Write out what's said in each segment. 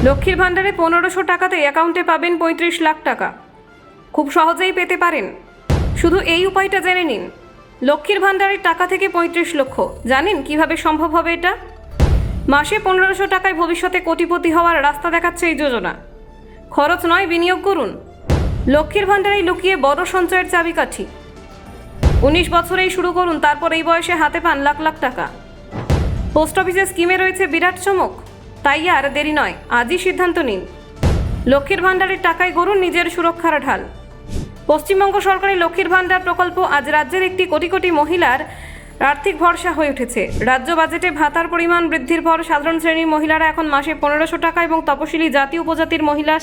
লক্ষ্মীর ভাণ্ডারে 1500 টাকাতে অ্যাকাউন্টে পাবেন 35 লাখ টাকা। খুব সহজেই পেতে পারেন। শুধু এই উপায়টা জেনে নিন। লক্ষ্মীর ভাণ্ডারের টাকা থেকে 35 লক্ষ। জানেন কিভাবে সম্ভব হবে এটা? মাসে 1500 টাকায় ভবিষ্যতে কোটিপতি হওয়ার রাস্তা দেখাচ্ছে এই যোজনা। খরচ নয়, বিনিয়োগ করুন। লক্ষ্মীর ভাণ্ডারেই লুকিয়ে বড় সঞ্চয়ের চাবিকাঠি। 19 বছরেই শুরু করুন, তারপর এই বয়সে হাতে পান লাখ লাখ টাকা। পোস্ট অফিসের স্কিমে রয়েছে বিরাট চমক। তাই আর দেরি নয়, আজই সিদ্ধান্ত নিন। লক্ষ্মীর ভাণ্ডারের টাকায় গড়ুন নিজের সুরক্ষার ঢাল। পশ্চিমবঙ্গ সরকারের লক্ষ্মীর ভাণ্ডার প্রকল্প আজ রাজ্যের একটি কোটি কোটি মহিলার আর্থিক ভরসা হয়ে উঠেছে। রাজ্য বাজেটে ভাতার পরিমাণ বৃদ্ধির পর সাধারণ শ্রেণীর মহিলারা এখন মাসে 1500 টাকা এবং তপশিলি জাতি উপজাতির মহিলা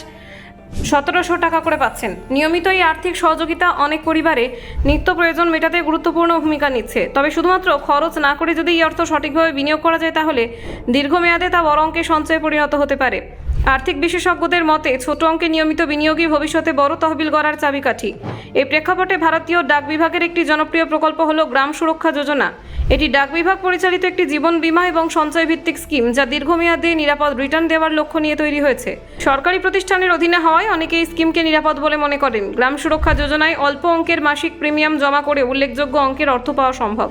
1700 টাকা করে পাচ্ছেন। নিয়মিত এই আর্থিক সহযোগিতা অনেক পরিবারে নিত্য প্রয়োজন মেটাতে গুরুত্বপূর্ণ ভূমিকা নিচ্ছে। তবে শুধুমাত্র খরচ না করে যদি এই অর্থ সঠিকভাবে বিনিয়োগ করা যায়, তাহলে দীর্ঘমেয়াদে তা বড় অঙ্কে সঞ্চয়ে পরিণত হতে পারে। আর্থিক বিশেষজ্ঞদের মতে ছোট অঙ্কে নিয়মিত বিনিয়োগই ভবিষ্যতে বড় তহবিল গড়ার চাবিকাঠি। এই প্রেক্ষাপটে ভারতীয় ডাক বিভাগের একটি জনপ্রিয় প্রকল্প হলো গ্রাম সুরক্ষা যোজনা। এটি ডাক বিভাগ পরিচালিত একটি জীবন বীমা এবং সঞ্চয় ভিত্তিক স্কিম, যা দীর্ঘমেয়াদে নিরাপদ রিটার্ন দেওয়ার লক্ষ্য নিয়ে তৈরি হয়েছে। সরকারি প্রতিষ্ঠানের অধীনে হওয়ায় অনেকে এই স্কিমকে নিরাপদ বলে মনে করেন। গ্রাম সুরক্ষা যোজনায় অল্প অঙ্কের মাসিক প্রিমিয়াম জমা করে উল্লেখযোগ্য অঙ্কের অর্থ পাওয়া সম্ভব।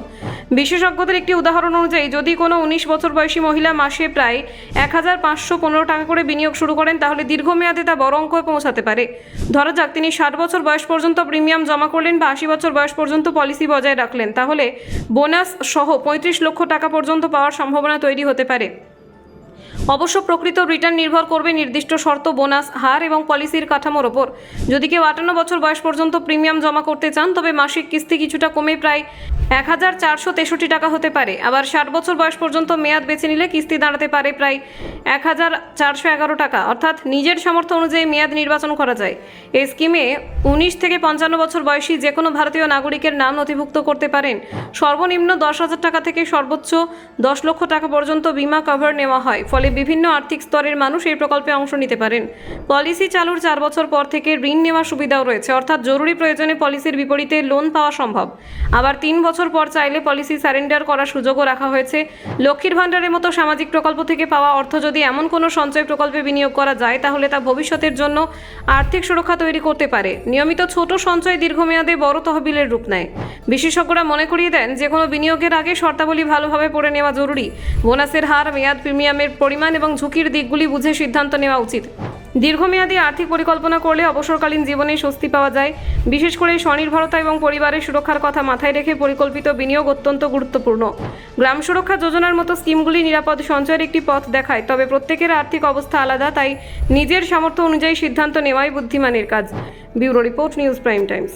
বিশেষজ্ঞদের একটি উদাহরণ অনুযায়ী, যদি কোনো 19 বছর বয়সী মহিলা মাসে প্রায় 1515 টাকা করে বিনিয়োগ শুরু করেন, তাহলে দীর্ঘমেয়াদে তা বড় অঙ্কে পৌঁছাতে পারে। ধরা যাক তিনি 60 বছর বয়স পর্যন্ত প্রিমিয়াম জমা করলেন বা 80 বছর বয়স পর্যন্ত পলিসি বজায় রাখলেন, তাহলে বোনাস সহ 35 লক্ষ টাকা পর্যন্ত পাওয়ার সম্ভাবনা তৈরি হতে পারে। অবশ্য প্রকৃত রিটার্ন নির্ভর করবে নির্দিষ্ট শর্ত, বোনাস হার এবং পলিসির কাঠামোর ওপর। যদি কেউ 58 বছর বয়স পর্যন্ত প্রিমিয়াম জমা করতে চান, তবে মাসিক কিস্তি কিছুটা কমে প্রায় 1463 টাকা হতে পারে। আবার 60 বছর বয়স পর্যন্ত মেয়াদ বেছে নিলে কিস্তি দাঁড়াতে পারে প্রায় 1411 টাকা। অর্থাৎ নিজের সামর্থ্য অনুযায়ী মেয়াদ নির্বাচন করা যায়। এই স্কিমে 19 থেকে 55 বছর বয়সী যে কোনো ভারতীয় নাগরিকের নাম নথিভুক্ত করতে পারেন। সর্বনিম্ন 10,000 টাকা থেকে সর্বোচ্চ 10 লক্ষ টাকা পর্যন্ত বিমা কভার নেওয়া হয়। ফলে বিভিন্ন আর্থিক স্তরের মানুষ এই প্রকল্পে অংশ নিতে পারেন। পলিসি চালুর 4 বছর পর থেকে ঋণ নেওয়ার সুবিধাও রয়েছে, অর্থাৎ জরুরি প্রয়োজনে পলিসির বিপরীতে লোন পাওয়া সম্ভব। আবার 3 বছর পর চাইলে পলিসি সারেন্ডার করার সুযোগও রাখা হয়েছে। লক্ষ্মীর ভাণ্ডারের মতো সামাজিক প্রকল্প থেকে পাওয়া অর্থ যদি এমন কোনো সঞ্চয় প্রকল্পে বিনিয়োগ করা যায়, তাহলে তা ভবিষ্যতের জন্য আর্থিক সুরক্ষা তৈরি করতে পারে। নিয়মিত ছোট সঞ্চয় দীর্ঘমেয়াদে বড় তহবিলের রূপ নেয়। বিশেষজ্ঞরা মনে করিয়ে দেন যে কোনো বিনিয়োগের আগে শর্তাবলী ভালোভাবে পড়ে নেওয়া জরুরি। বোনাসের হার, মেয়াদ, প্রিমিয়ামের পরিমাণ এবং ঝুঁকির দিকগুলি বুঝে সিদ্ধান্ত নেওয়া উচিত। দীর্ঘমেয়াদী আর্থিক পরিকল্পনা করলে অবসরকালীন জীবনে স্বস্তি পাওয়া যায়। বিশেষ করে স্বনির্ভরতা এবং পরিবারের সুরক্ষার কথা মাথায় রেখে পরিকল্পিত বিনিয়োগ অত্যন্ত গুরুত্বপূর্ণ। গ্রাম সুরক্ষা যোজনার মতো স্কিমগুলি নিরাপদ সঞ্চয়ের একটি পথ দেখায়। তবে প্রত্যেকের আর্থিক অবস্থা আলাদা, তাই নিজের সামর্থ্য অনুযায়ী সিদ্ধান্ত নেওয়াই বুদ্ধিমানের কাজ। Bureau report, news prime Times.